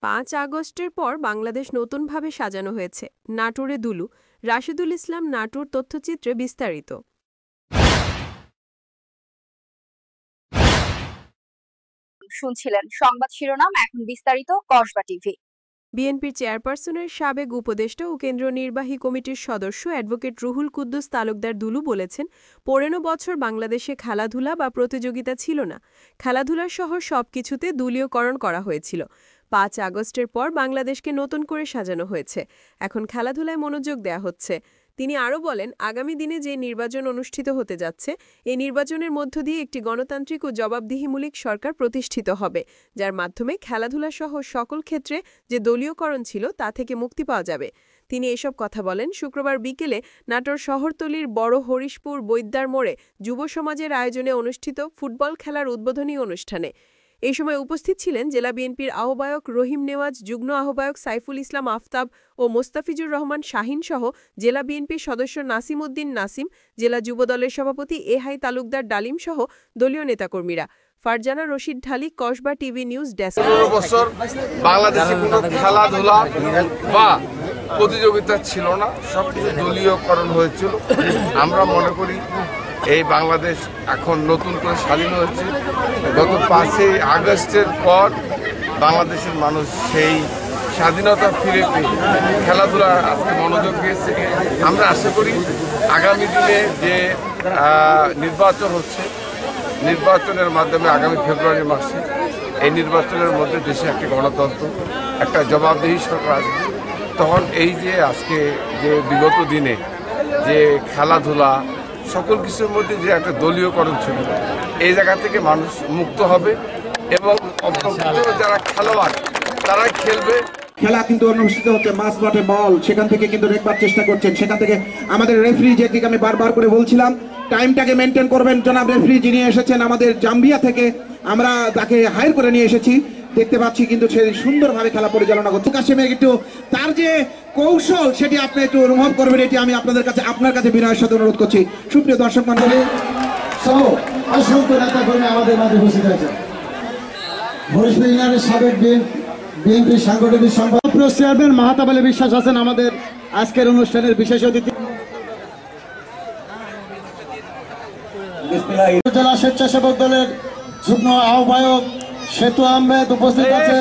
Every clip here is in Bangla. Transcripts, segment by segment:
৫ আগস্টের পর বাংলাদেশ নতুনভাবে সাজানো হয়েছে। নাটোরে দুলু, রাশেদুল ইসলাম নাটোর তথ্যচিত্রে বিস্তারিত। শুনছিলেন সংবাদ শিরোনাম, এখন বিস্তারিত। কসবা টিভি। বিএনপির চেয়ারপারসনের সাবেক উপদেষ্টা ও কেন্দ্রীয় নির্বাহী কমিটির সদস্য অ্যাডভোকেট রুহুল কুদ্দুস তালুকদার দুলু বলেছেন, ৫৫ বছর বাংলাদেশে খেলাধুলা বা প্রতিযোগিতা ছিল না। খেলাধুলার সহ সবকিছুতে দলীয়করণ করা হয়েছিল। ৫ আগস্টের পর বাংলাদেশকে নতুন করে সাজানো হয়েছে। এখন খেলাধুলায় মনোযোগ দেয়া হচ্ছে। তিনি আরও বলেন, আগামী দিনে যে নির্বাচন অনুষ্ঠিত হতে যাচ্ছে, এই নির্বাচনের মধ্য দিয়ে একটি গণতান্ত্রিক ও জবাবদিহিমূলক সরকার প্রতিষ্ঠিত হবে, যার মাধ্যমে খেলাধুলাসহ সকল ক্ষেত্রে যে দলীয়করণ ছিল তা থেকে মুক্তি পাওয়া যাবে। তিনি এসব কথা বলেন শুক্রবার বিকেলে নাটোর শহরতলির বড় হরিশপুর বৈদ্যার মোড়ে যুব সমাজের আয়োজনে অনুষ্ঠিত ফুটবল খেলার উদ্বোধনী অনুষ্ঠানে। এই সময় উপস্থিত ছিলেন জেলা বিএনপির আহ্বায়ক রহিম নেওয়াজ, যুগ্ম আহ্বায়ক সাইফুল ইসলাম আফতাব ও মোস্তাফিজুর রহমান শাহিন সহ জেলা বিএনপির সদস্য নাসিম উদ্দিন নাসিম, জেলা যুবদলের সভাপতি এহাই তালুকদার ডালিম সহ দলীয় নেতাকর্মীরা। ফারজানা রশিদ ঢালি, কসবা টিভি নিউজ ডেস্ক। বছর বাংলাদেশে কোনো খেলাধুলা বা প্রতিযোগিতা ছিল না, সবকিছু দলীয়করণ হয়েছিল। আমরা মনে করি এই বাংলাদেশ এখন নতুন করে স্বাধীন হয়েছে। গত ৫ই আগস্টের পর বাংলাদেশের মানুষ সেই স্বাধীনতা ফিরে পেয়ে খেলাধুলা আজকে মনোযোগ দিয়েছে। আমরা আশা করি আগামী দিনে যে নির্বাচন হচ্ছে, নির্বাচনের মাধ্যমে আগামী ফেব্রুয়ারি মাসে এই নির্বাচনের মধ্যে দেশে একটি গণতন্ত্র, একটা জবাবদিহি সরকার আসবে। তখন এই যে আজকে যে বিগত দিনে যে খেলাধুলা সকল কিছুর মধ্যে যে একটা দলীয়করণ ছিল, এই জায়গা থেকে মানুষ মুক্ত হবে এবং যারা খেলোয়াড় তারা খেলবে। খেলা কিন্তু অনুষ্ঠিত হচ্ছে মাস মাঠে বল, সেখান থেকে কিন্তু দেখবার চেষ্টা করছেন। সেখান থেকে আমাদের রেফারি, যেদিকে আমি বারবার করে বলছিলাম টাইমটাকে মেনটেন করবেন। জনাব রেফারি যিনি এসেছেন আমাদের জাম্বিয়া থেকে, আমরা তাকে হায়ার করে নিয়ে এসেছি, দেখতে পাচ্ছি কিন্তু সে সুন্দরভাবে খেলা পরিচালনা করছে। কাশিমের একটু তার যে কৌশল সেটি আপনি একটু অনুভব করবেন, এটি আমি আপনার কাছে বিনয়ের সাথে অনুরোধ করছি। সুপ্রিয় দর্শক মণ্ডলী সহ অসংখ্য নেতা কর্মী আমাদের মাঝে উপস্থিত আছে। হরিশপুর ইউনিয়নের সাবেক বিএনপি সাংগঠনিক সম্পাদক চেয়ারম্যান মাহাতাব আলী বিশ্বাস আছেন আমাদের আজকের অনুষ্ঠানের বিশেষ অতিথি। জেলা স্বেচ্ছাসেবক দলের যুগ্ম আহ্বায়ক সেতু আহমেদ উপস্থিত আছে।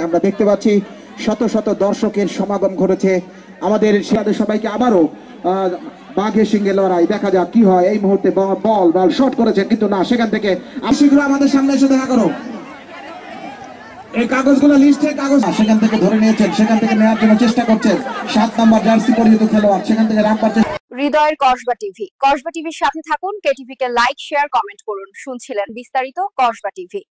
আমরা দেখতে পাচ্ছি শত শত দর্শকের সমাগম ঘটেছে। আমাদের সবাইকে আবারও বাঘের সিংহে লড়াই, দেখা যাক কি হয়। এই মুহূর্তে বল শট করেছেন কিন্তু না, সেখান থেকে শীঘ্র আমাদের সামনে এসে দেখা করো। এই কাগজগুলো লিস্টে কাগজ সেখান থেকে ধরে নিয়েছেন, সেখান থেকে নেওয়ার জন্য চেষ্টা করছেন ৭ নম্বর জার্সি পরিহিত খেলোয়াড়, সেখান থেকে রাখবার চেষ্টা। হৃদয়ের কসবা টিভি। কসবা টিভির সাথে থাকুন, কেটিভি কে লাইক, শেয়ার, কমেন্ট করুন। শুনছিলেন বিস্তারিত। কসবা টিভি।